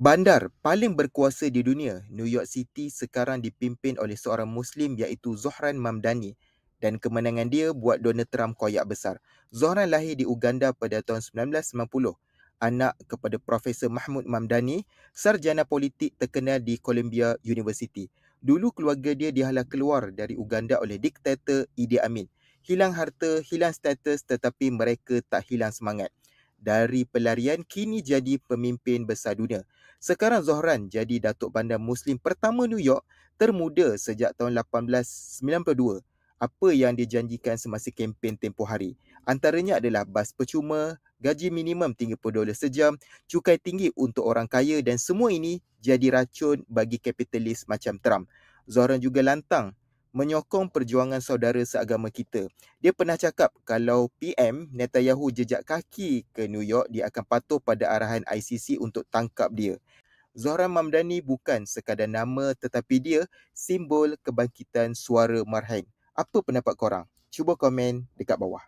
Bandar paling berkuasa di dunia, New York City sekarang dipimpin oleh seorang Muslim iaitu Zohran Mamdani dan kemenangan dia buat Donald Trump koyak besar. Zohran lahir di Uganda pada tahun 1990, anak kepada Profesor Mahmud Mamdani, sarjana politik terkenal di Columbia University. Dulu keluarga dia dihalau keluar dari Uganda oleh diktator Idi Amin. Hilang harta, hilang status tetapi mereka tak hilang semangat. Dari pelarian kini jadi pemimpin besar dunia. Sekarang Zohran jadi Datuk Bandar Muslim pertama New York, termuda sejak tahun 1892. Apa yang dijanjikan semasa kempen tempoh hari? Antaranya adalah bas percuma, gaji minimum $30 sejam, cukai tinggi untuk orang kaya dan semua ini jadi racun bagi kapitalis macam Trump. Zohran juga lantang menyokong perjuangan saudara seagama kita. Dia pernah cakap kalau PM Netanyahu jejak kaki ke New York, dia akan patuh pada arahan ICC untuk tangkap dia. Zohran Mamdani bukan sekadar nama tetapi dia simbol kebangkitan suara marhain. Apa pendapat korang? Cuba komen dekat bawah.